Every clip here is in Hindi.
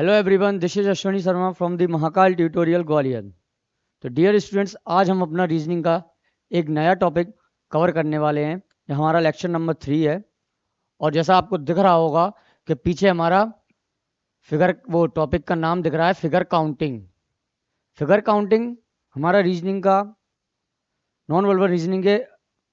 Hello everyone, this is Ashwini Sharma from the Mahakal tutorial Gwalior. तो डियर स्टूडेंट्स, आज हम अपना रीजनिंग का एक नया टॉपिक कवर करने वाले हैं। ये हमारा लेक्चर नंबर 3 है। और जैसा आपको दिख रहा होगा कि पीछे हमारा फिगर, वो टॉपिक का नाम दिख रहा है फिगर काउंटिंग। फिगर काउंटिंग हमारा रीजनिंग का नॉन वर्बल रीजनिंग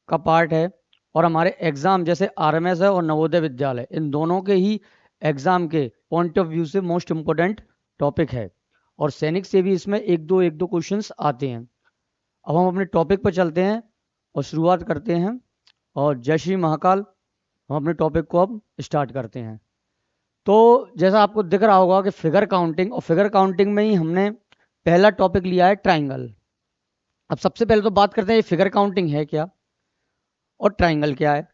का पार्ट है। और हमारे एग्ज़ाम जैसे आरएमएस है और नवोदय विद्यालय, इन दोनों के ही एग्ज़ाम के पॉइंट ऑफ व्यू से मोस्ट इम्पोर्टेंट टॉपिक है। और सैनिक से भी इसमें एक दो क्वेश्चंस आते हैं। अब हम अपने टॉपिक पर चलते हैं और शुरुआत करते हैं। और जय श्री महाकाल, हम अपने टॉपिक को अब स्टार्ट करते हैं। तो जैसा आपको दिख रहा होगा कि फिगर काउंटिंग, और फिगर काउंटिंग में ही हमने पहला टॉपिक लिया है ट्राइंगल। अब सबसे पहले तो बात करते हैं ये फिगर काउंटिंग है क्या और ट्राइंगल क्या है।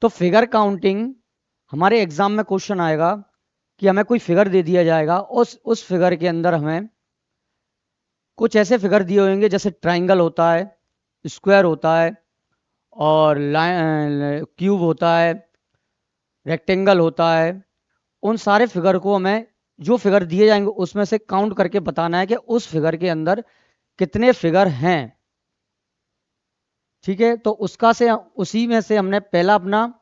तो फिगर काउंटिंग, हमारे एग्जाम में क्वेश्चन आएगा कि हमें कोई फिगर दे दिया जाएगा, उस फिगर के अंदर हमें कुछ ऐसे फिगर दिए होंगे जैसे ट्राइंगल होता है, स्क्वायर होता है, और क्यूब होता है, रेक्टेंगल होता है। उन सारे फिगर को हमें, जो फिगर दिए जाएंगे उसमें से काउंट करके बताना है कि उस फिगर के अंदर कितने फिगर हैं। ठीक है, तो उसी में से हमने पहला अपना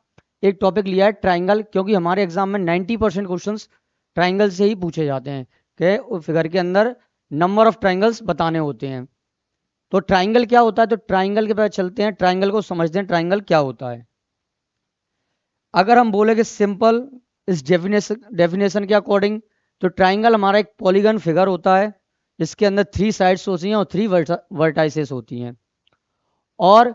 एक टॉपिक लिया है ट्राइंगल, क्योंकि हमारे एग्जाम में 90% क्वेश्चंस ट्राइंगल से ही पूछे जाते हैं कि फिगर के अंदर नंबर ऑफ ट्राइंगल्स बताने होते हैं। तो ट्राइंगल क्या होता है, तो ट्राइंगल के पास चलते हैं, ट्राइंगल को समझते हैं ट्राइंगल क्या होता है। अगर हम बोले कि सिंपल इस डेफिनेशन के अकॉर्डिंग, तो ट्राइंगल हमारा एक पॉलीगन फिगर होता है जिसके अंदर 3 साइड्स होती हैं और 3 वर्टाइसेस होती हैं। और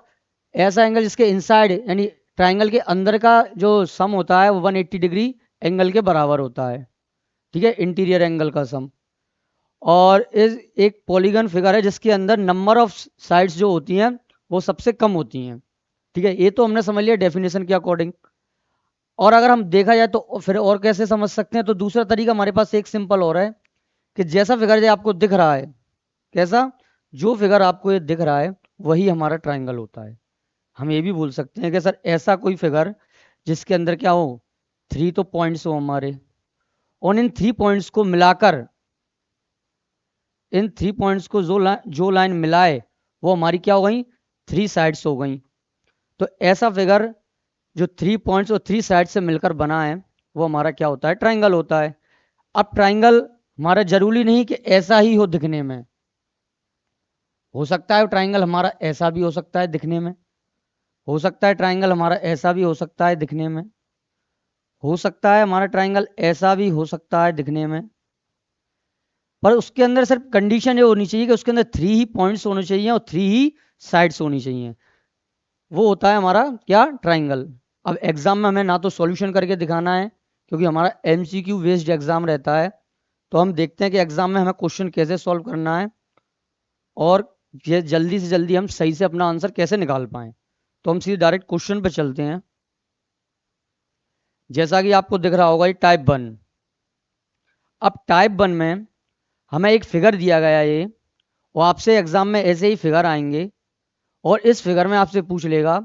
ऐसा एंगल जिसके इनसाइड, यानी ट्राइंगल के अंदर का जो सम होता है वो 180 डिग्री एंगल के बराबर होता है। ठीक है, इंटीरियर एंगल का सम। और इस एक पॉलीगन फिगर है जिसके अंदर नंबर ऑफ साइड्स जो होती हैं वो सबसे कम होती हैं। ठीक है, ये तो हमने समझ लिया डेफिनेशन के अकॉर्डिंग। और अगर हम देखा जाए तो फिर और कैसे समझ सकते हैं, तो दूसरा तरीका हमारे पास एक सिंपल और है कि जैसा फिगर जो आपको दिख रहा है, कैसा, जो फिगर आपको ये दिख रहा है वही हमारा ट्राइंगल होता है। हम ये भी बोल सकते हैं कि सर ऐसा कोई फिगर जिसके अंदर क्या हो, 3 तो पॉइंट्स हो हमारे, और इन 3 पॉइंट्स को मिलाकर, इन 3 पॉइंट्स को जो लाइन मिलाए वो हमारी क्या हो गई, 3 साइड्स हो गई। तो ऐसा फिगर जो 3 पॉइंट्स और 3 साइड से मिलकर बना है वो हमारा क्या होता है, ट्राइंगल होता है। अब ट्राइंगल हमारा जरूरी नहीं कि ऐसा ही हो दिखने में, हो सकता है ट्राइंगल हमारा ऐसा भी हो सकता है दिखने में, हो सकता है ट्राइंगल हमारा ऐसा भी हो सकता है दिखने में, हो सकता है हमारा ट्राइंगल ऐसा भी हो सकता है दिखने में। पर उसके अंदर सिर्फ कंडीशन ये होनी चाहिए कि उसके अंदर 3 ही पॉइंट्स होने चाहिए और 3 ही साइड्स होनी चाहिए। वो होता है हमारा क्या, ट्राइंगल। अब एग्जाम में हमें ना तो सॉल्यूशन करके दिखाना है, क्योंकि हमारा एमसीक्यू बेस्ड एग्जाम रहता है। तो हम देखते हैं कि एग्जाम में हमें क्वेश्चन कैसे सॉल्व करना है और ये जल्दी से जल्दी हम सही से अपना आंसर कैसे निकाल पाएं। तो हम सीधे डायरेक्ट क्वेश्चन पे चलते हैं। जैसा कि आपको दिख रहा होगा ये टाइप 1। अब टाइप 1 में हमें एक फिगर दिया गया है ये, और आपसे एग्जाम में ऐसे ही फिगर आएंगे और इस फिगर में आपसे पूछ लेगा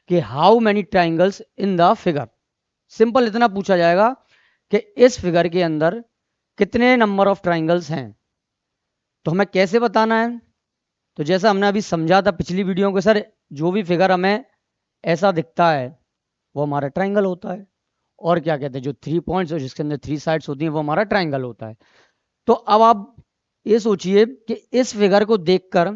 कि how many triangles in the figure. Simple इतना पूछा जाएगा कि इस फिगर के अंदर कितने नंबर ऑफ ट्राइंगल्स हैं। तो हमें कैसे बताना है, तो जैसा हमने अभी समझा था पिछली वीडियो के, सर जो भी फिगर हमें ऐसा दिखता है वो हमारा ट्राइंगल होता है। और क्या कहते हैं, जो 3 पॉइंट्स और जिसके अंदर 3 साइड्स होती हैं वो हमारा ट्राइंगल होता है। तो अब आप ये सोचिए कि इस फिगर को देखकर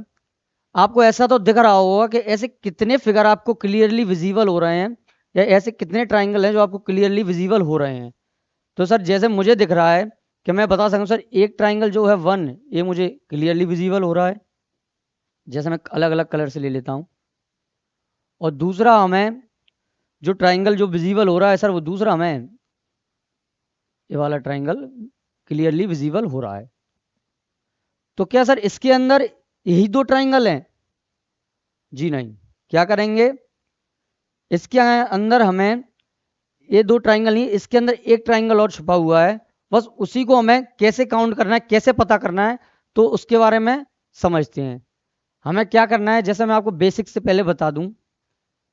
आपको ऐसा तो दिख रहा होगा कि ऐसे कितने फिगर आपको क्लियरली विजिबल हो रहे हैं, या ऐसे कितने ट्राइंगल हैं जो आपको क्लियरली विजिबल हो रहे हैं। तो सर जैसे मुझे दिख रहा है कि मैं बता सकूं सर, एक ट्राइंगल जो है 1, ये मुझे क्लियरली विजिबल हो रहा है, जैसे मैं अलग अलग कलर से ले लेता हूं। और दूसरा हमें जो ट्राइंगल जो विजिबल हो रहा है सर, वो दूसरा हमें ये वाला ट्राइंगल क्लियरली विजिबल हो रहा है। तो क्या सर इसके अंदर यही 2 ट्राइंगल हैं? जी नहीं। क्या करेंगे, इसके अंदर हमें ये 2 ट्राइंगल नहीं, इसके अंदर एक ट्राइंगल और छुपा हुआ है। बस उसी को हमें कैसे काउंट करना है, कैसे पता करना है, तो उसके बारे में समझते हैं। हमें क्या करना है, जैसे मैं आपको बेसिक से पहले बता दूं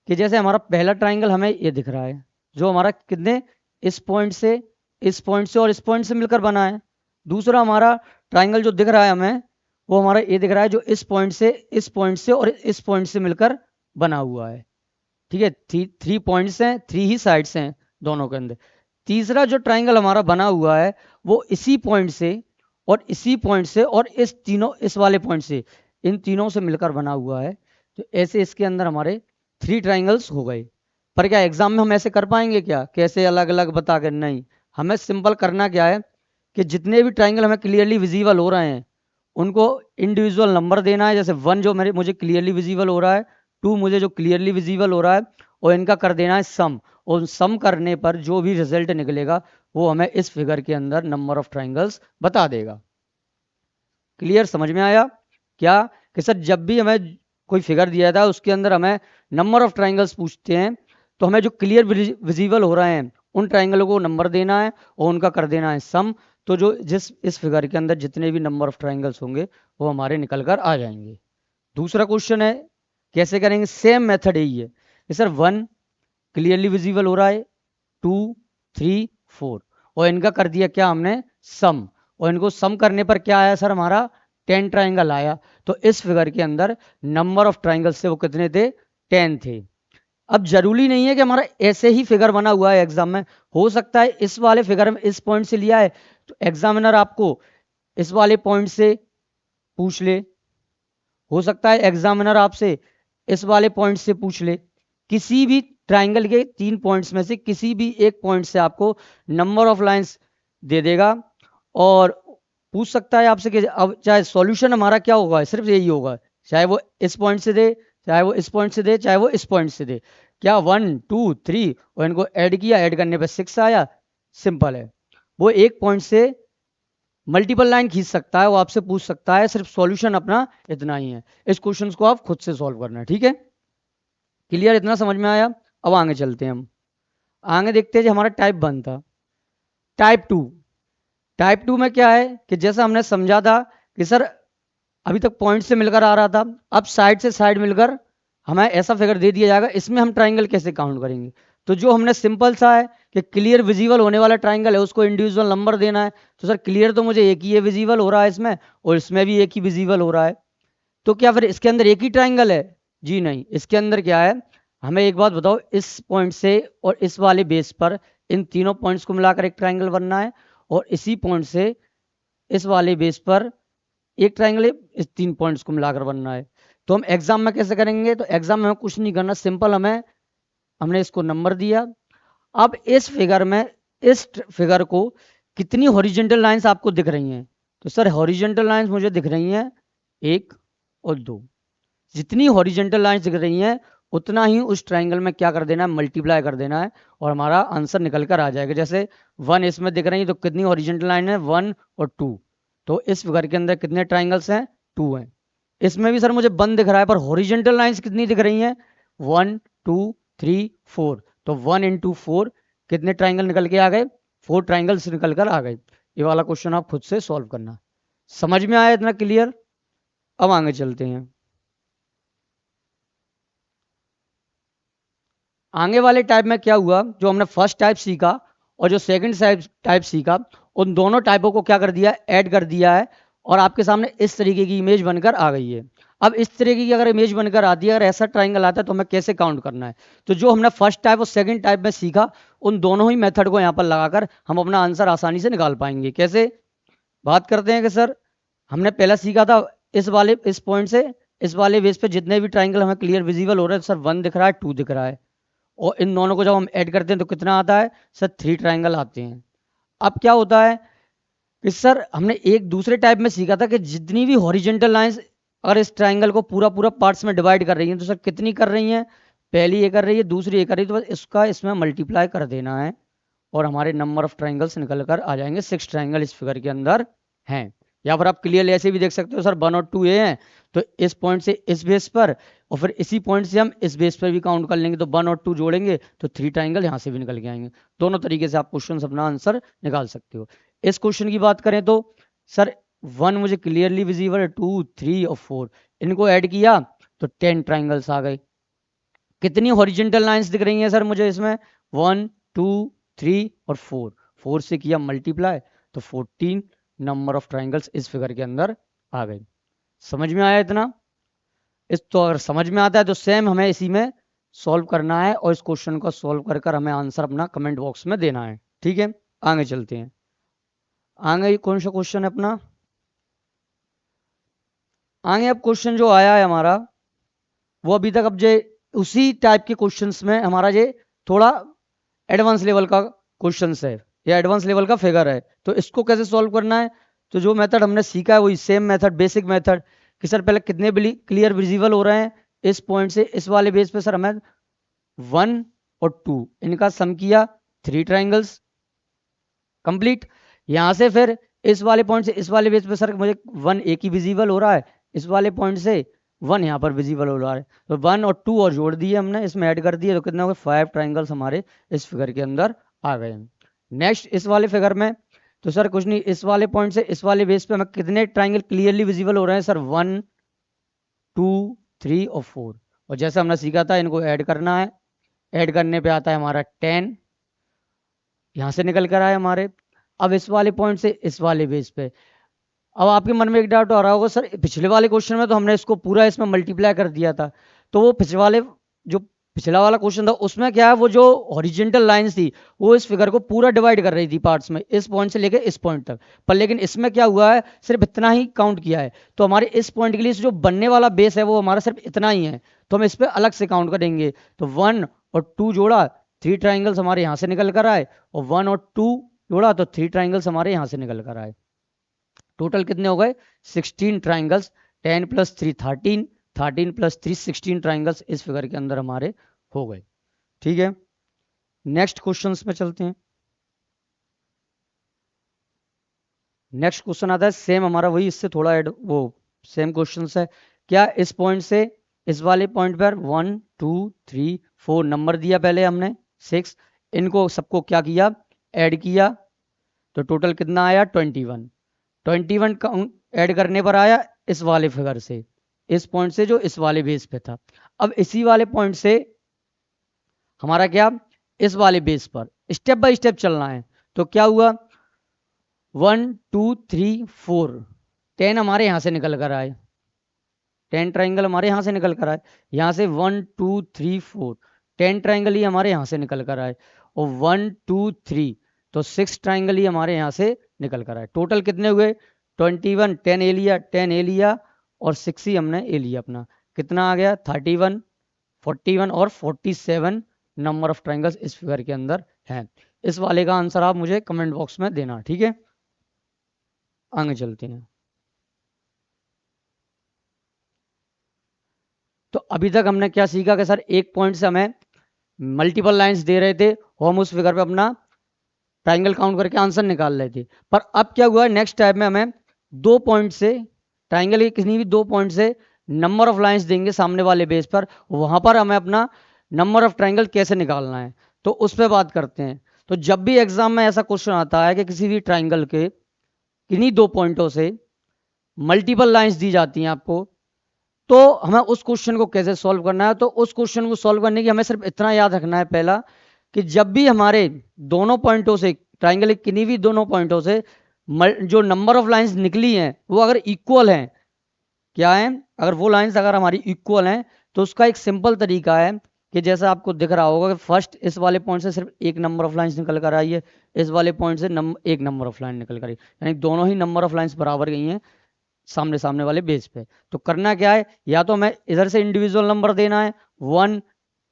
कि जैसे हमारा पहला ट्राइंगल हमें ये दिख रहा है, जो हमारा कितने, इस पॉइंट से, इस पॉइंट से और इस पॉइंट से मिलकर बना है। दूसरा हमारा ट्राइंगल जो दिख रहा है हमें, वो हमारा ये दिख रहा है जो इस पॉइंट से और इस पॉइंट से मिलकर बना हुआ है। ठीक है, थ्री पॉइंट्स हैं, थ्री ही साइड्स हैं दोनों के अंदर। तीसरा जो ट्राइंगल हमारा बना हुआ है वो इसी पॉइंट से और इसी पॉइंट से और इस वाले पॉइंट से, इन तीनों से मिलकर बना हुआ है। तो ऐसे इसके अंदर हमारे 3 ट्राइंगल्स हो गए। पर क्या एग्जाम में हम ऐसे कर पाएंगे क्या, कैसे अलग अलग बता कर? नहीं, हमें सिंपल करना क्या है कि जितने भी ट्राइंगल हमें क्लियरली विजिबल हो रहे हैं उनको इंडिविजुअल नंबर देना है। जैसे 1 जो मुझे क्लियरली विजिबल हो रहा है, 2 मुझे जो क्लियरली विजिबल हो रहा है, और इनका कर देना है सम। और सम करने पर जो भी रिजल्ट निकलेगा वो हमें इस फिगर के अंदर नंबर ऑफ ट्राइंगल्स बता देगा। क्लियर, समझ में आया क्या? कि सर जब भी हमें कोई फिगर दिया था उसके अंदर हमें नंबर ऑफ ट्राइंगल्स पूछते हैं, तो हमें जो क्लियर विजिबल हो रहे हैं उन ट्राइंगलों को नंबर देना है और उनका कर देना है सम। तो जो इस फिगर के अंदर जितने भी नंबर ऑफ ट्राइंगल्स होंगे वो हमारे निकल कर आ जाएंगे। दूसरा क्वेश्चन है, कैसे करेंगे? सेम मेथड यही है कि सर 1 क्लियरली विजिबल हो रहा है, 2 3 4, और इनका कर दिया क्या हमने, सम। और इनको सम करने पर क्या आया सर, हमारा 10 ट्राइंगल आया। तो इस फिगर के अंदर नंबर ऑफ ट्राइंगल से वो कितने थे, 10 थे। अब जरूरी नहीं है कि हमारा ऐसे ही फिगर बना हुआ है एग्जाम में, हो सकता है इस वाले फिगर में इस पॉइंट से लिया है तो एग्जामिनर आपको इस वाले पॉइंट से पूछ ले, हो सकता है एग्जामिनर आपसे इस वाले पॉइंट से पूछ ले। किसी भी ट्राइंगल के 3 पॉइंट्स में से किसी भी एक पॉइंट से आपको नंबर ऑफ लाइंस दे देगा और पूछ सकता है आपसे कि अब चाहे सॉल्यूशन हमारा क्या होगा, सिर्फ यही होगा, चाहे वो इस पॉइंट से दे, चाहे वो इस पॉइंट से दे, चाहे वो इस पॉइंट से दे। क्या 1 2 3 और इनको ऐड किया, ऐड करने पर 6 आया, सिंपल है। वो एक पॉइंट से मल्टीपल लाइन खींच सकता है, वो आपसे पूछ सकता है, सिर्फ सॉल्यूशन अपना इतना ही है। इस क्वेश्चन को आप खुद से सॉल्व करना है, ठीक है? क्लियर, इतना समझ में आया? अब आगे चलते हैं, हम आगे देखते हैं जो हमारा टाइप 1 था। टाइप 2 में क्या है कि जैसा हमने समझा था कि सर अभी तक पॉइंट से मिलकर आ रहा था, अब साइड से साइड मिलकर हमें ऐसा फिगर दे दिया जाएगा। इसमें हम ट्राइंगल कैसे काउंट करेंगे? तो जो हमने सिंपल सा है कि क्लियर विजिबल होने वाला ट्राइंगल है उसको इंडिविजुअल नंबर देना है। तो सर क्लियर तो मुझे एक ही है विजिबल हो रहा है इसमें, और इसमें भी एक ही विजिबल हो रहा है, तो क्या फिर इसके अंदर एक ही ट्राइंगल है? जी नहीं, इसके अंदर क्या है, हमें एक बात बताओ, इस पॉइंट से और इस वाले बेस पर इन तीनों पॉइंट्स को मिलाकर एक ट्राइंगल बनना है, और इसी पॉइंट से इस वाले बेस पर एक ट्राइंगल है, इस 3 पॉइंट्स को मिलाकर बनना है। तो हम एग्जाम में कैसे करेंगे? तो एग्जाम में हमें कुछ नहीं करना, सिंपल हमने इसको नंबर दिया। अब इस फिगर में इस फिगर को कितनी हॉरिजेंटल लाइंस आपको दिख रही हैं? तो सर हॉरिजेंटल लाइंस मुझे दिख रही हैं 1 और 2। जितनी हॉरिजेंटल लाइंस दिख रही हैं उतना ही उस ट्राइंगल में क्या कर देना है, मल्टीप्लाई कर देना है, और हमारा आंसर निकल कर आ जाएगा। जैसे 1 इसमें दिख रही है तो कितनी हॉरिजेंटल लाइन है, 1 और 2। तो इस फिगर के अंदर कितने ट्राइंगल्स हैं, 2 हैं। इसमें भी सर मुझे 1 दिख रहा है पर हॉरिजेंटल लाइंस कितनी दिख रही हैं, 1 2 3 4। तो 1 इंटू 4 कितने ट्राइंगल निकल के आ गए, 4 ट्राइंगल्स निकल कर आ गए। ये वाला क्वेश्चन आप खुद से सॉल्व करना। समझ में आया इतना क्लियर? अब आगे चलते हैं। आगे वाले टाइप में क्या हुआ, जो हमने फर्स्ट टाइप सीखा और जो सेकंड टाइप सीखा, उन दोनों टाइपों को क्या कर दिया, ऐड कर दिया है, और आपके सामने इस तरीके की इमेज बनकर आ गई है। अब इस तरीके की अगर इमेज बनकर आती है, अगर ऐसा ट्राइंगल आता है तो हमें कैसे काउंट करना है? तो जो हमने फर्स्ट टाइप और सेकंड टाइप में सीखा उन दोनों ही मेथड को यहाँ पर लगाकर हम अपना आंसर आसानी से निकाल पाएंगे। कैसे? बात करते हैं कि सर हमने पहला सीखा था इस पॉइंट से इस वाले बेस पे जितने भी ट्राइंगल हमें क्लियर विजिबल हो रहे हैं, सर 1 दिख रहा है, 2 दिख रहा है, और इन दोनों को जब हम ऐड करते हैं तो कितना आता है सर, 3 ट्राइंगल आते हैं। अब क्या होता है कि सर हमने एक दूसरे टाइप में सीखा था कि जितनी भी हॉरिजेंटल लाइंस अगर इस ट्राइंगल को पूरा पूरा पार्ट्स में डिवाइड कर रही हैं तो सर कितनी कर रही हैं, पहली ये कर रही है, दूसरी ये कर रही है, तो बस इसका इसमें मल्टीप्लाई कर देना है और हमारे नंबर ऑफ ट्राइंगल्स निकल कर आ जाएंगे। 6 ट्राइंगल इस फिगर के अंदर हैं। या फिर आप क्लियरली ऐसे भी देख सकते हो, सर 1 और 2 ये हैं, तो इस पॉइंट से इस बेस पर और फिर इसी पॉइंट से हम इस बेस पर भी काउंट कर लेंगे, तो 1 और 2 जोड़ेंगे तो 3 ट्राइंगल यहाँ से भी निकल के आएंगे। दोनों तरीके से आप क्वेश्चन अपना आंसर निकाल सकते हो। इस क्वेश्चन की बात करें तो सर 1 मुझे क्लियरली विजिबल है, 2 3 और 4 इनको ऐड किया तो 10 ट्राइंगल्स आ गए। कितनी हॉरिजेंटल लाइंस दिख रही हैं सर मुझे इसमें, 1 2 3 और 4 से किया मल्टीप्लाई तो 14 नंबर ऑफ ट्राइंगल्स इस फिगर के अंदर आ गए। समझ में आया इतना? इस तो अगर समझ में आता है तो सेम हमें इसी में सॉल्व करना है और इस क्वेश्चन को सॉल्व कर कर हमें आंसर अपना कमेंट बॉक्स में देना है। ठीक है, आगे चलते हैं। आगे कौन सा क्वेश्चन है अपना? आगे अब क्वेश्चन जो आया है हमारा वो अभी तक अब जे उसी टाइप के क्वेश्चंस में हमारा ये थोड़ा एडवांस लेवल का क्वेश्चंस है या एडवांस लेवल का फिगर है। तो इसको कैसे सॉल्व करना है? तो जो मेथड हमने सीखा है वही सेम मेथड, बेसिक मेथड कि सर पहले कितने क्लियर विजिबल हो रहे हैं इस पॉइंट से इस वाले बेस पे। सर हमें 1 और 2 इनका सम किया, 3 ट्राइंगल्स कंप्लीट। यहां से फिर इस वाले पॉइंट से इस वाले बेस पे सर मुझे 1 एक ही विजिबल हो रहा है, इस वाले पॉइंट से 1 यहाँ पर विजिबल हो रहा है, तो 1 और 2 और जोड़ दिए हमने, इसमें ऐड कर दिए, तो कितना हो गया 5 ट्राइंगल्स हमारे इस फिगर के अंदर आ गए। नेक्स्ट इस वाले फिगर में तो सर कुछ नहीं, इस वाले पॉइंट से इस वाले बेस पे हमें कितने ट्राइंगल क्लियरली विजिबल हो रहे हैं सर 1 2 3 और 4। और जैसा हमने सीखा था इनको ऐड करना है, ऐड करने पे आता है हमारा 10, यहां से निकल कर आए हमारे। अब इस वाले पॉइंट से इस वाले बेस पे, अब आपके मन में एक डाउट आ रहा होगा सर पिछले वाले क्वेश्चन में तो हमने इसको पूरा इसमें मल्टीप्लाई कर दिया था, तो वो पिछले वाले जो पिछला वाला क्वेश्चन था उसमें क्या है वो जो हॉरिजेंटल लाइंस थी वो इस फिगर को पूरा डिवाइड कर रही थी पार्ट्स में, इस पॉइंट से लेकर इस पॉइंट तक। पर लेकिन इसमें क्या हुआ है सिर्फ इतना ही काउंट किया है, तो हमारे इस पॉइंट के लिए जो बनने वाला बेस है वो हमारा सिर्फ इतना ही है, तो हम इस पर अलग से काउंट करेंगे। तो 1 और 2 जोड़ा, 3 ट्राइंगल्स हमारे यहाँ से निकल कर आए, और 1 और 2 जोड़ा तो 3 ट्राइंगल्स हमारे यहाँ से निकल कर आए। टोटल कितने हो गए 16 ट्राइंगल्स, 10 + 3 13, 13 + 3 16 ट्राइंगल्स इस फिगर के अंदर हमारे हो गए। ठीक है, नेक्स्ट क्वेश्चंस में चलते हैं। नेक्स्ट क्वेश्चन आता है सेम हमारा वही, इससे थोड़ा वो सेम क्वेश्चंस है। क्या इस पॉइंट से इस वाले पॉइंट पर 1 2 3 4 नंबर दिया पहले हमने 6, इनको सबको क्या किया ऐड किया, तो टोटल कितना आया 21। 21 ऐड करने पर आया इस वाले फिगर से, इस पॉइंट से जो इस वाले बेस पे था। अब इसी वाले पॉइंट से हमारा क्या इस वाले बेस पर स्टेप बाय स्टेप चलना है। तो क्या हुआ 1 2 3 4 10 हमारे यहाँ से निकल कर आए, 10 ट्राइंगल हमारे यहाँ से निकल कर आए, यहाँ से 1 2 3 4 10 ट्राइंगल ही हमारे यहाँ से निकल कर आए, और 1 2 3 तो 6 ट्राइंगल ही हमारे यहाँ से निकल कर आए। टोटल कितने हुए 21, 10 ए लिया, 10 ए लिया और 6 ही हमने ए लिया अपना, कितना आ गया 31, 41 और 47 नंबर ऑफ ट्राइंगल्स इस फिगर के अंदर हैं। इस वाले का आंसर आप मुझे कमेंट बॉक्स में देना। ठीक है, आगे चलते हैं। तो अभी तक हमने क्या सीखा कि सर एक पॉइंट से हमें मल्टीपल लाइंस दे रहे थे और हम उस फिगर पे अपना ट्राइंगल काउंट करके आंसर निकाल रहे थे। पर अब क्या हुआ नेक्स्ट टाइप में हमें 2 पॉइंट से ट्राइंगल के किसी भी 2 पॉइंट से नंबर ऑफ लाइंस देंगे सामने वाले बेस पर, वहां पर हमें अपना नंबर ऑफ ट्राइंगल कैसे निकालना है तो उस पर बात करते हैं। तो जब भी एग्जाम में ऐसा क्वेश्चन आता है कि किसी भी ट्राइंगल के किन्हीं 2 पॉइंटों से मल्टीपल लाइंस दी जाती हैं आपको, तो हमें उस क्वेश्चन को कैसे सॉल्व करना है। तो उस क्वेश्चन को सॉल्व करने की हमें सिर्फ इतना याद रखना है पहला कि जब भी हमारे दोनों पॉइंटों से ट्राइंगल के किन्हीं भी दोनों पॉइंटों से जो नंबर ऑफ लाइंस निकली हैं वो अगर इक्वल हैं, क्या है अगर वो लाइंस अगर हमारी इक्वल हैं तो उसका एक सिंपल तरीका है कि जैसा आपको दिख रहा होगा कि फर्स्ट इस वाले पॉइंट से सिर्फ एक नंबर ऑफ लाइंस निकल कर आई है, इस वाले पॉइंट से एक नंबर ऑफ लाइन निकल कर आई, यानी दोनों ही नंबर ऑफ लाइंस बराबर गई हैं सामने सामने वाले बेस पे। तो करना क्या है, या तो हमें इधर से इंडिविजुअल नंबर देना है 1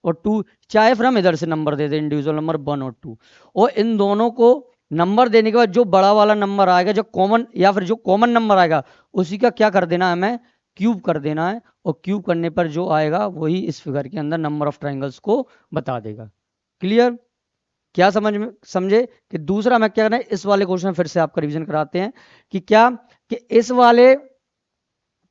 और 2, चाहे फिर हम इधर से नंबर दे दें इंडिविजुअल नंबर 1 और 2, और इन दोनों को नंबर देने के बाद जो बड़ा वाला नंबर आएगा जो कॉमन या फिर जो कॉमन नंबर आएगा उसी का क्या कर देना है हमें क्यूब कर देना है, और क्यूब करने पर जो आएगा वही इस फिगर के अंदर नंबर ऑफ ट्राइंगल्स को बता देगा। क्लियर? क्या समझ में समझे? कि दूसरा मैं क्या करना है इस वाले क्वेश्चन फिर से आपका रिवीजन कराते हैं कि क्या कि इस वाले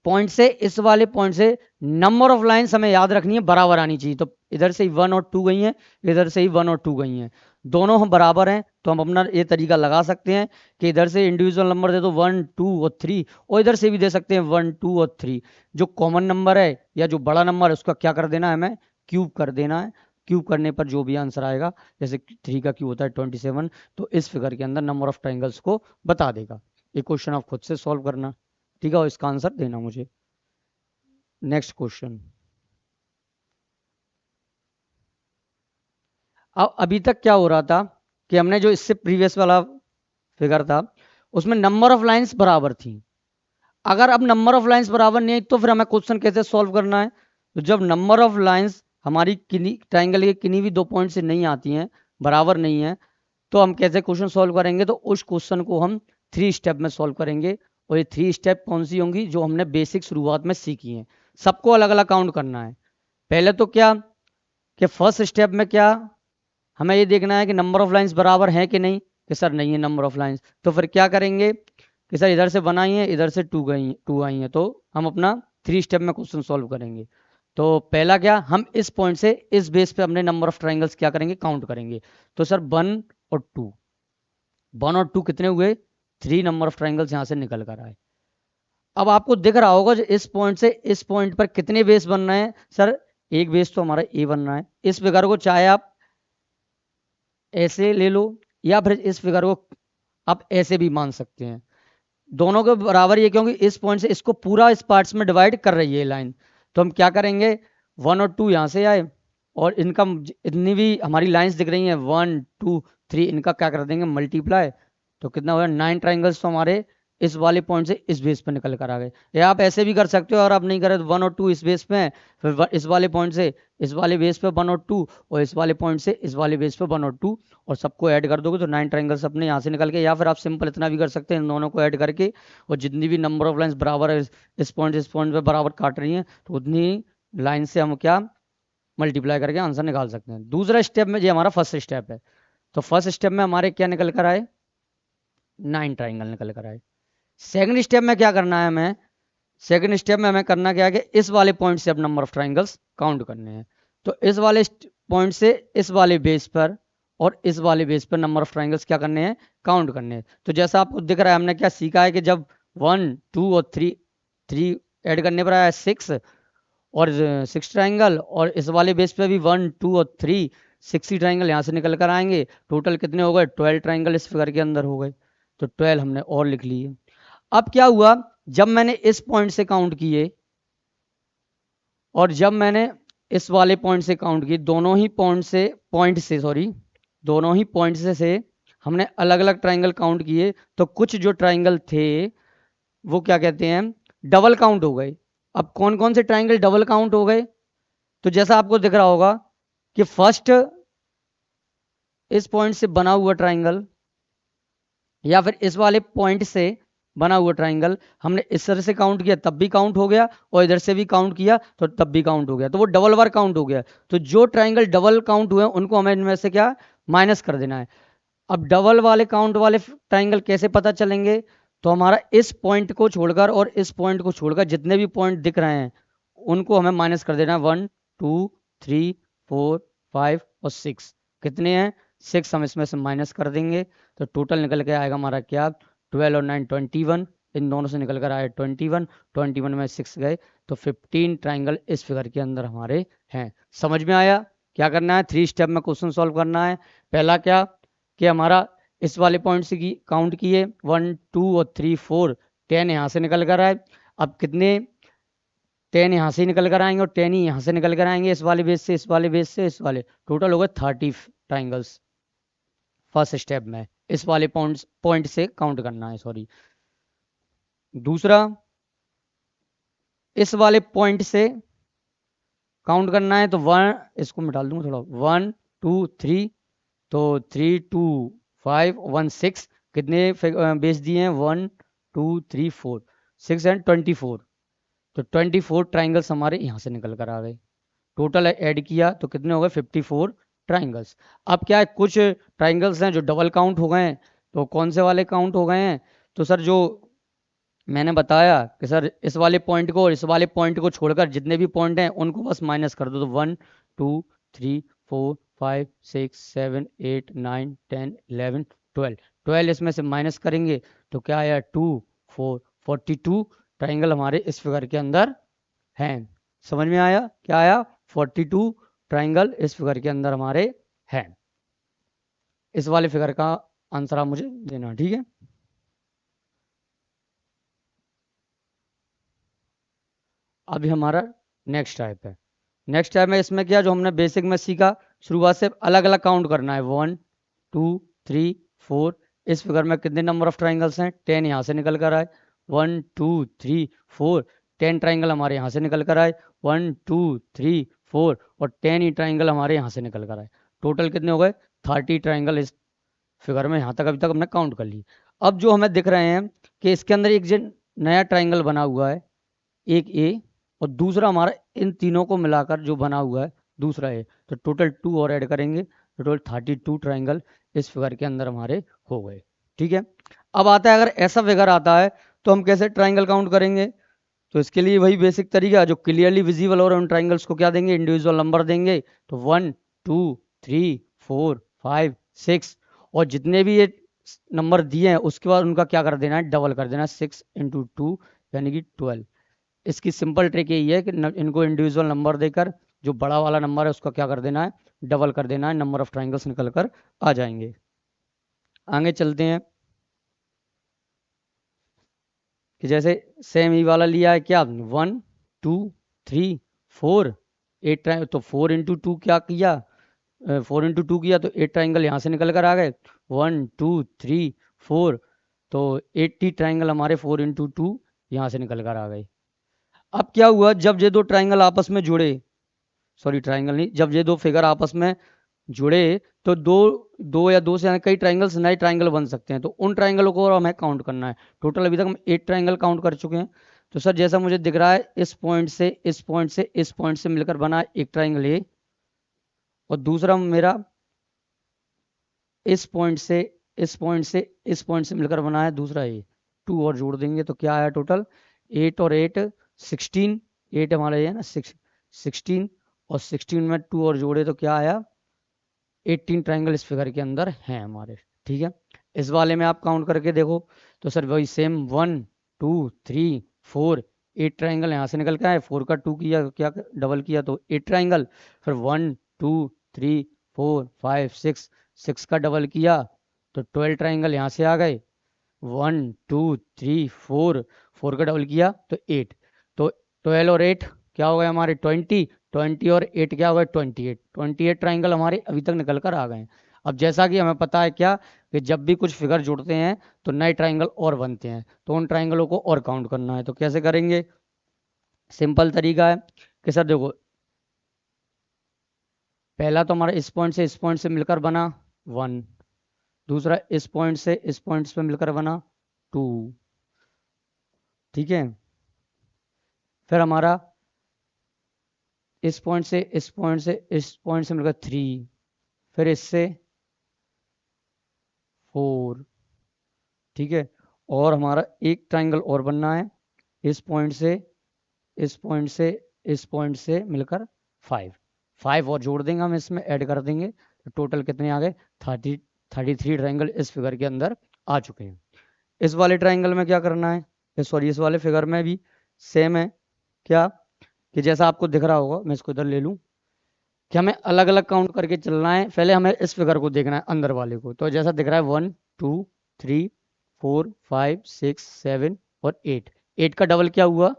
पॉइंट से इस वाले पॉइंट से नंबर ऑफ लाइंस हमें याद रखनी है बराबर आनी चाहिए। तो इधर से ही 1 और 2 गई हैं, इधर से ही 1 और 2 गई हैं, दोनों हम बराबर हैं, तो हम अपना ये तरीका लगा सकते हैं कि इधर से इंडिविजुअल नंबर दे दो 1 2 और 3, और इधर से भी दे सकते हैं 1 2 और 3। जो कॉमन नंबर है या जो बड़ा नंबर है उसका क्या कर देना है हमें क्यूब कर देना है। क्यूब करने पर जो भी आंसर आएगा, जैसे 3 का क्यूब होता है 27, तो इस फिगर के अंदर नंबर ऑफ ट्राइंगल्स को बता देगा। ये क्वेश्चन आप खुद से सॉल्व करना, ठीक है, और इसका आंसर देना मुझे। Next question. अब अभी तक क्या हो रहा था कि हमने जो इससे प्रीवियस वाला फिगर था उसमें नंबर ऑफ लाइंस बराबर थी। अगर अब नंबर ऑफ लाइंस बराबर नहीं है तो फिर हमें क्वेश्चन कैसे सॉल्व करना है? तो जब नंबर ऑफ लाइंस हमारी किन्हीं ट्राइंगल के किन्हीं भी दो पॉइंट से नहीं आती हैं, बराबर नहीं है, तो हम कैसे क्वेश्चन सॉल्व करेंगे? तो उस क्वेश्चन को हम 3 स्टेप में सॉल्व करेंगे। और ये 3 स्टेप कौन सी होंगी? जो हमने बेसिक शुरुआत में सीखी हैं। सबको अलग अलग काउंट करना है। पहले तो क्या कि फर्स्ट स्टेप में क्या हमें ये देखना है कि नंबर ऑफ लाइंस बराबर है कि नहीं, कि सर नहीं है नंबर ऑफ लाइंस, तो फिर क्या करेंगे कि सर इधर से 1 आई है, इधर से 2 आई है, तो हम अपना 3 स्टेप में क्वेश्चन सॉल्व करेंगे। तो पहला क्या, हम इस पॉइंट से इस बेस पे अपने नंबर ऑफ ट्राइंगल्स क्या करेंगे? काउंट करेंगे। तो सर 1 और 2, 1 और 2 कितने हुए? 3 नंबर ऑफ ट्राइंगल्स यहाँ से निकल कर आए। अब आपको दिख रहा होगा जो इस पॉइंट से इस पॉइंट पर कितने बेस बन रहे हैं? सर एक बेस तो हमारा ए बन रहा है। इस फिगर को चाहे आप ऐसे ले लो या फिर इस फिगर को आप ऐसे भी मान सकते हैं, दोनों के बराबर ही है, क्योंकि इस पॉइंट से इसको पूरा इस पार्ट्स में डिवाइड कर रही है लाइन। तो हम क्या करेंगे, 1 और 2 यहाँ से आए और इनका इतनी भी हमारी लाइंस दिख रही हैं 1 2 3, इनका क्या कर देंगे? मल्टीप्लाई। तो कितना होगा? 9 ट्राइंगल्स तो हमारे इस वाले पॉइंट से इस बेस पे निकल कर आ गए। या आप ऐसे भी कर सकते हो, और आप नहीं करे तो 1 और 2 इस बेस पे हैं, फिर इस वाले पॉइंट से इस वाले बेस पे 1 और 2, और इस वाले पॉइंट से इस वाले बेस पे 1 और 2, और सबको ऐड कर दोगे तो 9 ट्राइंगल्स अपने यहाँ से निकल के। या फिर आप सिंपल इतना भी कर सकते हैं, इन दोनों को ऐड करके, और जितनी भी नंबर ऑफ लाइंस बराबर है इस पॉइंट पे बराबर काट रही हैं, तो उतनी लाइन से हम क्या मल्टीप्लाई करके आंसर निकाल सकते हैं। दूसरा स्टेप में, ये हमारा फर्स्ट स्टेप है, तो फर्स्ट स्टेप में हमारे क्या निकल कर आए? 9 ट्राइंगल निकल कर आए। सेकंड स्टेप में क्या करना है हमें? सेकंड स्टेप में हमें करना क्या है कि इस वाले पॉइंट से अब नंबर ऑफ ट्राइंगल्स काउंट करने हैं। तो इस वाले पॉइंट से इस वाले बेस पर और इस वाले बेस पर नंबर ऑफ ट्राइंगल्स क्या करने हैं? काउंट करने हैं। तो जैसा आपको दिख रहा है, हमने क्या सीखा है कि जब 1 2 और 3 ऐड करने पर आया 6, और 6 ट्राइंगल, और इस वाले बेस पे भी 1 2 और 3 6 ही ट्राइंगल यहाँ से निकल कर आएंगे। टोटल कितने हो गए? 12 ट्राइंगल इस फिगर के अंदर हो गए। तो 12 हमने और लिख लिए। अब क्या हुआ, जब मैंने इस पॉइंट से काउंट किए और जब मैंने इस वाले पॉइंट से काउंट किए, दोनों ही पॉइंट से हमने अलग अलग ट्राइंगल काउंट किए, तो कुछ जो ट्राइंगल थे वो क्या कहते हैं? डबल काउंट हो गए। अब कौन कौन से ट्राइंगल डबल काउंट हो गए? तो जैसा आपको दिख रहा होगा कि फर्स्ट इस पॉइंट से बना हुआ ट्राइंगल या फिर इस वाले पॉइंट से बना हुआ ट्राइंगल हमने इस तरह से काउंट किया तब भी काउंट हो गया, और इधर से भी काउंट किया तो तब भी काउंट हो गया, तो वो डबल बार काउंट हो गया। तो जो ट्राइंगल डबल काउंट हुए उनको हमें इनमें से क्या माइनस कर देना है। अब डबल वाले काउंट वाले ट्राइंगल कैसे पता चलेंगे? तो हमारा इस पॉइंट को छोड़कर और इस पॉइंट को छोड़कर जितने भी पॉइंट दिख रहे हैं उनको हमें माइनस कर देना है। 1 2 3 4 5 और 6, कितने हैं? 6 हम इसमें से माइनस कर देंगे, तो टोटल निकल के आएगा हमारा क्या? 12 और 9 21, इन दोनों से निकल कर आए 21, 21 में 6 गए, तो 15 ट्राइंगल इस फिगर के अंदर हमारे हैं। समझ में आया? क्या करना है? 3 स्टेप में क्वेश्चन सॉल्व करना है। पहला क्या कि हमारा इस वाले पॉइंट से काउंट किए 1 2 और 3 4, 10 यहाँ से निकल कर आए। अब कितने? 10 यहाँ से निकल कर आएंगे और 10 ही यहाँ से निकल कर आएंगे, इस वाले बेस से इस वाले बेस से इस वाले, टोटल हो गए 30 ट्राइंगल्स फर्स्ट स्टेप में। इस वाले पॉइंट से काउंट करना है, सॉरी। दूसरा, इस वाले पॉइंट से काउंट करना है, तो 1, इसको मिटा दूंगा थोड़ा, 1 2 3, तो 3 2 5 1 6, कितने बेस दिए हैं? 1 2 3 4 6 एंड 24, तो 24 ट्राइंगल्स हमारे यहाँ से निकल कर आ गए। टोटल ऐड किया तो कितने हो गए? 54 ट्राइंगल्स। अब क्या है, कुछ ट्राइंगल्स हैं जो डबल काउंट हो गए हैं, तो कौन से वाले काउंट हो गए हैं? तो सर जो मैंने बताया कि सर इस वाले पॉइंट को और इस वाले पॉइंट को छोड़कर जितने भी पॉइंट हैं उनको बस माइनस कर दो, तो 1 2 3 4 5 6 7 8 9 10 11 12, 12 इसमें से माइनस करेंगे तो क्या आया? 2 4 42 ट्राइंगल हमारे इस फिगर के अंदर हैं। समझ में आया? क्या आया? 42 ट्राइंगल इस फिगर के अंदर हमारे हैं। इस वाले फिगर का आंसर आप मुझे देना, ठीक है। अभी हमारा नेक्स्ट टाइप है। नेक्स्ट टाइप में इसमें क्या, जो हमने बेसिक में सीखा, शुरुआत से अलग अलग काउंट करना है। 1 2 3 4। इस फिगर में कितने नंबर ऑफ ट्राइंगल्स हैं? 10 यहाँ से निकल कर आए। 1 2 3 4। 10 ट्राइंगल हमारे यहाँ से निकल कर आए। 1 2 3 4 और 10 ही ट्राइंगल हमारे यहाँ से निकल कर आए। टोटल कितने हो गए? 30 ट्राइंगल इस फिगर में यहाँ तक अभी तक हमने काउंट कर ली। अब जो हमें दिख रहे हैं कि इसके अंदर एक जो नया ट्राइंगल बना हुआ है, एक ए और दूसरा हमारा इन तीनों को मिलाकर जो बना हुआ है दूसरा ए, तो टोटल 2 और ऐड करेंगे तो टोटल 32 ट्राइंगल इस फिगर के अंदर हमारे हो गए। ठीक है। अब आता है, अगर ऐसा फिगर आता है तो हम कैसे ट्राइंगल काउंट करेंगे? तो इसके लिए वही बेसिक तरीका, जो क्लियरली विजिबल और उन ट्राइंगल्स को क्या देंगे? इंडिविजुअल नंबर देंगे। तो 1 2 3 4 5 6 और जितने भी ये नंबर दिए हैं उसके बाद उनका क्या कर देना है? डबल कर देना है। 6 × 2 यानी कि 12। इसकी सिंपल ट्रिक यही है कि इनको इंडिविजुअल नंबर देकर जो बड़ा वाला नंबर है उसका क्या कर देना है? डबल कर देना है। नंबर ऑफ ट्राइंगल्स निकल कर आ जाएंगे। आगे चलते हैं कि जैसे सेम ई वाला लिया है क्या? 1 2 3 4 8 ट्राइंगल, तो 4 × 2 क्या किया? 4 × 2 किया तो 8 ट्राइंगल यहाँ से निकल कर आ गए। 1 2 3 4 तो 80 ट्राइंगल हमारे 4 × 2 यहाँ से निकल कर आ गए। अब क्या हुआ, जब ये दो ट्राइंगल आपस में जुड़े, सॉरी ट्राइंगल नहीं, जब ये दो फिगर आपस में जुड़े तो दो दो या दो से कई ट्राइंगल्स नए ट्राइंगल बन सकते हैं। तो उन ट्राइंगलों को और हमें काउंट करना है। टोटल अभी तक हम 8 ट्राइंगल काउंट कर चुके हैं। तो सर जैसा मुझे दिख रहा है, इस पॉइंट से इस पॉइंट से इस पॉइंट से मिलकर बना एक ट्राइंगल ए और दूसरा मेरा इस पॉइंट से इस पॉइंट से इस पॉइंट से मिलकर बना है दूसरा ए। 2 और जोड़ देंगे तो क्या आया टोटल? 8 और 8 16। 8 हमारा ये है ना 16 और 16 में 2 और जोड़े तो क्या आया? 18 ट्राइंगल इस फिगर के अंदर हैं हमारे। ठीक है। इस वाले में आप काउंट करके देखो तो सर वही सेम 1 2 3 4 8 ट्राइंगल यहाँ से निकल के आए। 4 का 2 किया, क्या डबल किया तो 8 ट्राइंगल। फिर 1 2 3 4 5 6 6 का डबल किया तो 12 ट्राइंगल यहाँ से आ गए। 1 2 3 4 4 का डबल किया तो 8। तो 12 और 8 क्या हो गए हमारे? 20। 20 और 8 क्या हो गए? 28। 28 ट्राइंगल हमारे अभी तक निकल कर आ गए हैं। अब जैसा कि हमें पता है क्या, कि जब भी कुछ फिगर जुड़ते हैं तो नए ट्राइंगल और बनते हैं, तो उन ट्राइंगलों को और काउंट करना है। तो कैसे करेंगे? सिंपल तरीका है कि सर देखो, पहला तो हमारा इस पॉइंट से इस पॉइंट से मिलकर बना 1, दूसरा इस पॉइंट से इस पॉइंट से मिलकर बना 2। ठीक है। फिर हमारा इस पॉइंट से इस पॉइंट से इस पॉइंट से मिलकर 3, फिर इससे 4। ठीक है। और हमारा एक ट्राइंगल और बनना है इस पॉइंट से इस पॉइंट से इस पॉइंट से मिलकर 5। 5 और जोड़ देंगे हम, इसमें ऐड कर देंगे तो टोटल कितने आ गए? 33 ट्राइंगल इस फिगर के अंदर आ चुके हैं। इस वाले ट्राइंगल में क्या करना है, सॉरी इस वाले फिगर में भी सेम है क्या, कि जैसा आपको दिख रहा होगा, मैं इसको इधर ले लूँ, कि हमें अलग अलग काउंट करके चलना है। पहले हमें इस फिगर को देखना है, अंदर वाले को। तो जैसा दिख रहा है 1 2 3 4 5 6 7 और 8। 8 का डबल क्या हुआ?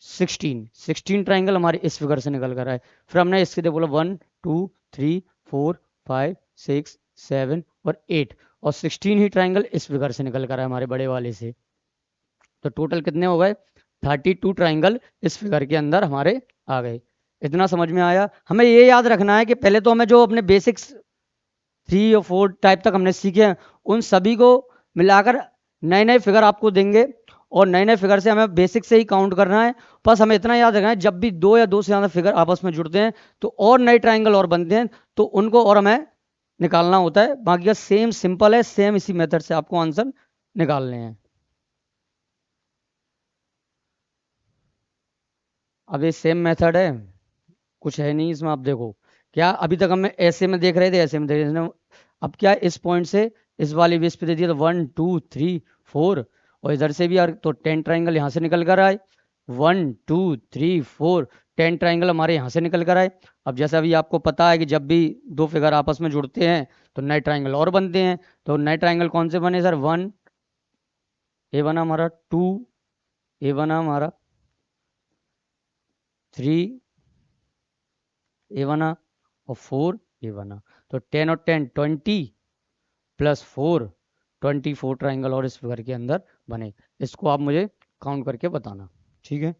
16 ट्राइंगल हमारे इस फिगर से निकल कर आए। फिर हमने इसके लिए बोला 1 2 3 4 5 6 7 और 8 और 16 ही ट्राइंगल इस फिगर से निकल कर आए हमारे बड़े वाले से। तो टोटल कितने हो गए? 32 ट्राइंगल इस फिगर के अंदर हमारे आ गए। इतना समझ में आया? हमें ये याद रखना है कि पहले तो हमें जो अपने बेसिक्स 3 और 4 टाइप तक हमने सीखे हैं उन सभी को मिलाकर नए नए फिगर आपको देंगे और नए नए फिगर से हमें बेसिक से ही काउंट करना है। बस हमें इतना याद रखना है, जब भी 2 या 2 से ज़्यादा फिगर आपस में जुड़ते हैं तो और नए ट्राइंगल और बनते हैं, तो उनको और हमें निकालना होता है। बाकी का सेम सिंपल है, सेम इसी मेथड से आपको आंसर निकालने हैं। अब ये सेम मेथड है, कुछ है नहीं इसमें। आप देखो क्या, अभी तक हमें ऐसे में देख रहे थे, ऐसे में देख रहे थे। अब क्या इस पॉइंट से इस वाले बेस पे दे दिया तो 1 2 3 4 और इधर से भी यार तो 10 ट्राइंगल यहाँ से निकल कर आए। 1 2 3 4 10 ट्राइंगल हमारे यहाँ से निकल कर आए। अब जैसा अभी आपको पता है कि जब भी दो फिगर आपस में जुड़ते हैं तो नए ट्राइंगल और बनते हैं। तो नए ट्राइंगल कौन से बने सर? 1 ये बना हमारा, 2 ये बना हमारा, 3 ये बना और 4 ये बना। तो 10 और 10 20 प्लस 4 24 ट्राइंगल और इस फिगर के अंदर बने। इसको आप मुझे काउंट करके बताना, ठीक है।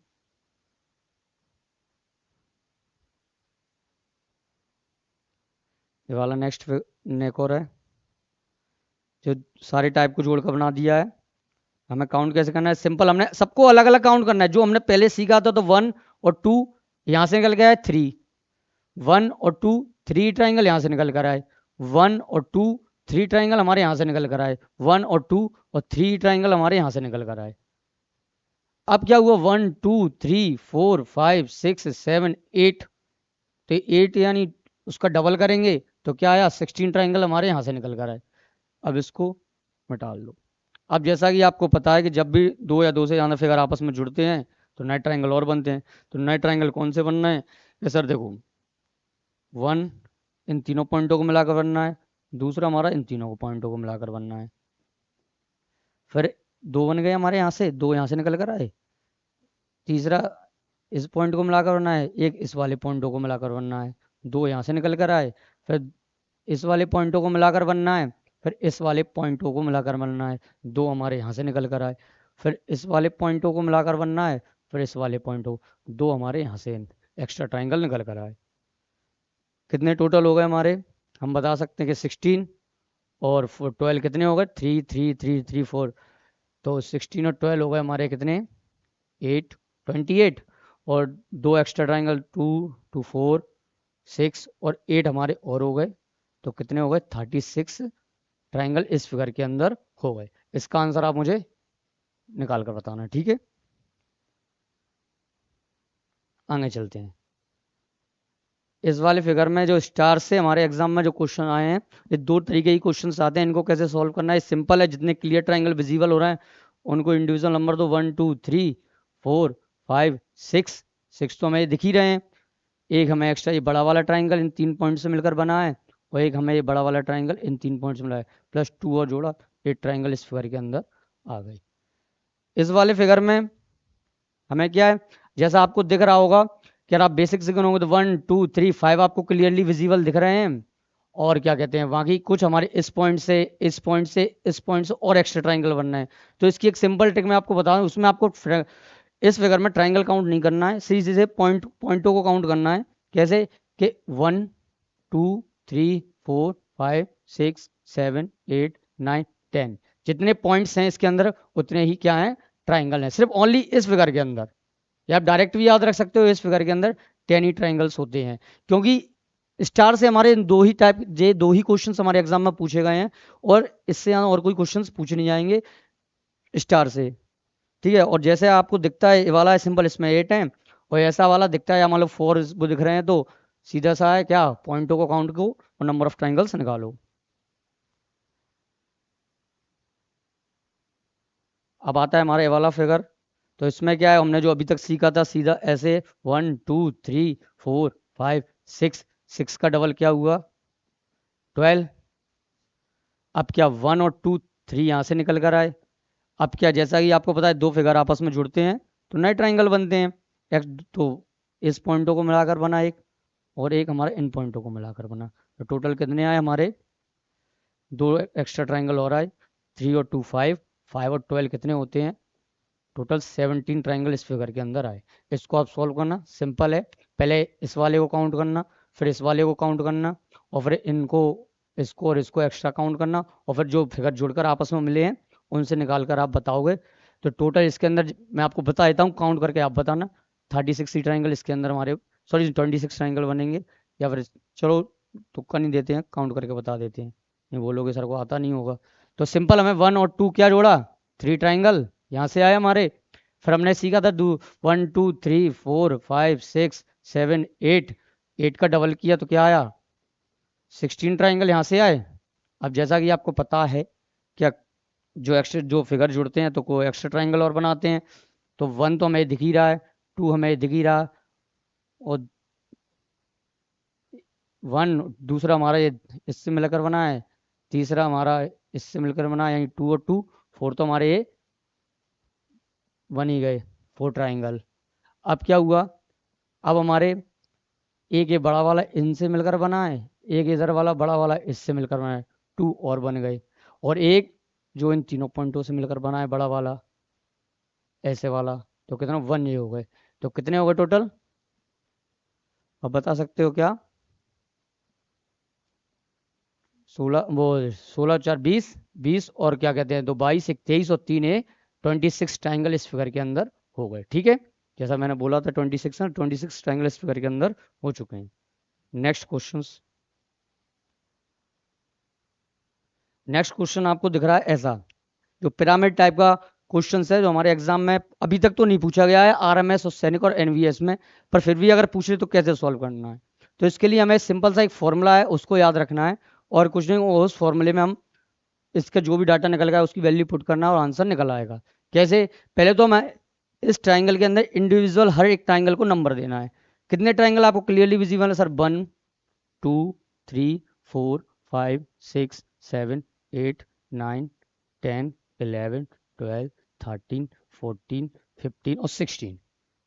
ये वाला नेक्स्ट एक और है जो सारे टाइप को जोड़कर बना दिया है। हमें काउंट कैसे करना है, सिंपल, हमने सबको अलग अलग काउंट करना है। जो हमने पहले सीखा था तो 1 और 2 यहाँ से निकल गया है 3, 1 और 2 3 ट्राइंगल यहाँ से निकल कर आए, 1 और 2 3 ट्राइंगल हमारे यहाँ से निकल कर आए, 1 और 2 और 3 ट्राइंगल हमारे यहाँ से निकल कर आए। अब क्या हुआ 1 2 3 4 5 6 7 8, तो 8 यानी उसका डबल करेंगे तो क्या आया 16 ट्राइंगल हमारे यहाँ से निकल कर आए। अब इसको मिटा लो। अब जैसा कि आपको पता है कि जब भी दो या दो से ज़्यादा फिगर आपस में जुड़ते हैं तो नए ट्राइंगल और बनते हैं। तो नए ट्राइंगल कौन से बनना है, ये सर देखो 1 इन तीनों पॉइंटों को मिलाकर बनना है, दूसरा हमारा इन तीनों को पॉइंटों को मिलाकर बनना है। फिर 2 बन गए हमारे यहाँ से, 2 यहाँ से निकल कर आए, तीसरा इस पॉइंट को मिलाकर बनना है, एक इस वाले पॉइंटों को मिलाकर बनना है, 2 यहाँ से निकल कर आए, फिर इस वाले पॉइंटों को मिलाकर बनना है, फिर इस वाले पॉइंटों को मिलाकर बनना है, 2 हमारे यहाँ से निकल कर आए, फिर इस वाले पॉइंटों को मिलाकर बनना है, फिर इस वाले पॉइंटों, 2 हमारे यहाँ से एक्स्ट्रा ट्राइंगल निकल कर आए। कितने टोटल हो गए हमारे, हम बता सकते हैं कि 16 और 12 कितने हो गए 3 3 3 3 4, तो 16 और 12 हो गए हमारे कितने 8 28, और 2 एक्स्ट्रा ट्राइंगल 2 2 4 6 और 8 हमारे और हो गए, तो कितने हो गए 36 ट्राइंगल इस फिगर के अंदर हो गए। इसका आंसर आप मुझे निकाल कर बताना, ठीक है। आगे चलते हैं। इस वाले फिगर में जो स्टार से हमारे एग्जाम में जो क्वेश्चन आए हैं, ये 2 तरीके के क्वेश्चन आते हैं। इनको कैसे सॉल्व करना है, सिंपल है। जितने क्लियर ट्राइंगल विजिबल हो रहे हैं उनको इंडिविजुअल नंबर दो, 1 2 3 4 5 6, 6 तो हमें दिख ही रहे हैं। एक हमें एक्स्ट्रा ये बड़ा वाला ट्राइंगल इन 3 पॉइंट से मिलकर बना है, और एक हमें ये बड़ा वाला ट्राइंगल इन 3 पॉइंट से मिला है, प्लस 2 और जोड़ा, 8 ट्राइंगल इस फिगर के अंदर आ गए। इस वाले फिगर में हमें क्या है, जैसा आपको दिख रहा होगा कि अगर आप बेसिक से गिनोगे तो 1 2 3 5 आपको क्लियरली विजिबल दिख रहे हैं, और क्या कहते हैं बाकी कुछ हमारे इस पॉइंट से इस पॉइंट से इस पॉइंट से और एक्स्ट्रा ट्राइंगल बनना है। तो इसकी एक सिंपल ट्रिक मैं आपको बता दूं, उसमें आपको इस फिगर में ट्राइंगल काउंट नहीं करना है, सीधे सीधे पॉइंटों को काउंट करना है। कैसे कि 1 2 3 4 5 6 7 8 9 10, जितने पॉइंट्स हैं इसके अंदर उतने ही क्या हैं ट्राइंगल हैं, सिर्फ ओनली इस फिगर के अंदर। या आप डायरेक्ट भी याद रख सकते हो, इस फिगर के अंदर 10 ही ट्राइंगल्स होते हैं, क्योंकि स्टार से हमारे दो ही टाइप जे 2 ही क्वेश्चंस हमारे एग्जाम में पूछे गए हैं, और इससे और कोई क्वेश्चंस पूछे नहीं जाएंगे स्टार से, ठीक है। और जैसे आपको दिखता है ये वाला है सिंपल, इसमें 8 है, और ऐसा वाला दिखता है या मान लो 4 वो दिख रहे हैं, तो सीधा सा है क्या, पॉइंटों को काउंट करो और नंबर ऑफ ट्राइंगल्स निकालो। अब आता है हमारा ये वाला फिगर। तो इसमें क्या है, हमने जो अभी तक सीखा था सीधा ऐसे 1 2 3 4 5 6, 6 का डबल क्या हुआ 12। अब क्या 1 और 2 3 यहाँ से निकल कर आए। अब क्या, जैसा कि आपको पता है दो फिगर आपस में जुड़ते हैं तो नए ट्राइंगल बनते हैं। तो इस पॉइंटों को मिलाकर बना एक, और एक हमारे इन पॉइंटों को मिलाकर बना, तो टोटल कितने आए हमारे, 2 एक्स्ट्रा ट्राइंगल और आए, 3 और 2 5, 5 और 12 कितने होते हैं, टोटल 17 ट्राइंगल इस फिगर के अंदर आए। इसको आप सॉल्व करना सिंपल है, पहले इस वाले को काउंट करना, फिर इस वाले को काउंट करना, और फिर इनको इसको और इसको एक्स्ट्रा काउंट करना, और फिर जो फिगर जुड़कर आपस में मिले हैं उनसे निकाल कर आप बताओगे। तो टोटल इसके अंदर मैं आपको बता देता हूँ, काउंट करके आप बताना, 36 ही ट्राइंगल इसके अंदर हमारे, सॉरी 26 ट्राइंगल बनेंगे। या फिर चलो तुक्का नहीं देते हैं, काउंट करके बता देते हैं, नहीं बोलोगे सर को आता नहीं होगा। तो सिंपल हमें 1 और 2 क्या जोड़ा, 3 ट्राइंगल यहाँ से आए हमारे। फिर हमने सीखा था 1 2 3 4 5 6 7 8, 8 का डबल किया तो क्या आया 16 ट्राइंगल यहाँ से आए। अब जैसा कि आपको पता है क्या, जो एक्स्ट्रा जो फिगर जुड़ते हैं तो कोई एक्स्ट्रा ट्राइंगल और बनाते हैं। तो 1 तो हमें दिख ही रहा है, 2 हमें दिख ही रहा, और 1 दूसरा हमारा ये इससे मिलकर बना है, तीसरा हमारा इससे मिलकर बना है, यानी 2 और 2 4 तो हमारे ये बन ही गए 4 ट्राइंगल। अब क्या हुआ, अब हमारे एक ये बड़ा वाला इनसे मिलकर बना है, एक इधर वाला बड़ा वाला इससे मिलकर बना है, 2 और बन गए, और एक जो इन तीनों पॉइंटों से मिलकर बना है बड़ा वाला ऐसे वाला, तो कितना 1 ये हो गए। तो कितने हो गए टोटल, अब बता सकते हो क्या? 16, वो 16 4 20, 20 और क्या कहते हैं 2 22 1 23 और 3 ए 26 ट्राइंगल इस फिगर के अंदर हो गए। ठीक है, जैसा मैंने बोला था 26 ना, 26 ट्राइंगल इस फिगर के अंदर हो चुके हैं। नेक्स्ट क्वेश्चन आपको दिख रहा है ऐसा, जो पिरामिड टाइप का क्वेश्चन है, जो हमारे एग्जाम में अभी तक तो नहीं पूछा गया है आरएमएस और सैनिक और एनवीएस में, पर फिर भी अगर पूछे तो कैसे सॉल्व करना है। तो इसके लिए हमें सिंपल सा एक फॉर्मूला है उसको याद रखना है, और कुछ नहीं, उस फॉर्मूले में हम इसका जो भी डाटा निकल गया उसकी वैल्यू पुट करना है और आंसर निकल आएगा। कैसे? पहले तो हमें इस ट्राइंगल के अंदर इंडिविजुअल हर एक ट्राइंगल को नंबर देना है। कितने ट्राइंगल आपको क्लियरली विजिबल है सर? 1 2 3 4 5 6 7 8 9 10 11 12 13 14 15 और 16।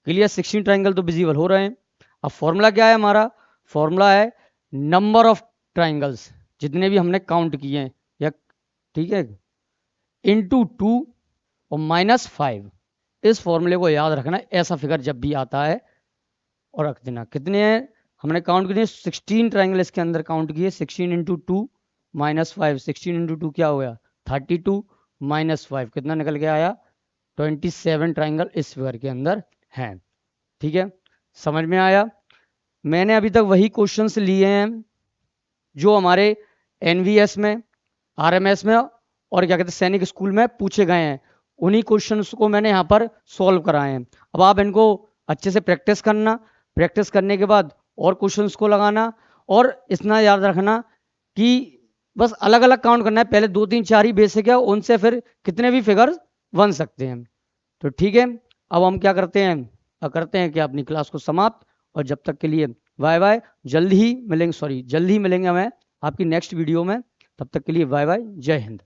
क्लियर? 16 ट्राइंगल तो विजिबल हो रहे हैं। अब फॉर्मूला क्या है हमारा? फॉर्मूला है नंबर ऑफ ट्राइंगल्स, जितने भी हमने काउंट किए हैं, या ठीक है, इंटू 2 और -5। इस फॉर्मूले को याद रखना, ऐसा फिगर जब भी आता है और रख देना। कितने हैं हमने काउंट किए? 16 ट्राइंगल इसके अंदर काउंट किए। 16 इंटू 2 -5, 16 इंटू 2 क्या हो गया? 32 -5 कितना निकल के आया? 27 ट्राइंगल इस फिगर के अंदर हैं। ठीक है, समझ में आया? मैंने अभी तक वही क्वेश्चंस लिए हैं जो हमारे एनवीएस में, आरएमएस में और क्या कहते हैं सैनिक स्कूल में पूछे गए हैं। उन्हीं क्वेश्चंस को मैंने यहाँ पर सॉल्व कराए हैं। अब आप इनको अच्छे से प्रैक्टिस करना, प्रैक्टिस करने के बाद और क्वेश्चंस को लगाना, और इतना याद रखना कि बस अलग अलग काउंट करना है। पहले 2 3 4 ही बेसिक है, उनसे फिर कितने भी फिगर बन सकते हैं। तो ठीक है, अब हम क्या करते हैं, करते हैं कि अपनी क्लास को समाप्त, और जब तक के लिए बाय बाय। जल्द ही मिलेंगे हमें आपकी नेक्स्ट वीडियो में। तब तक के लिए बाय बाय, जय हिंद।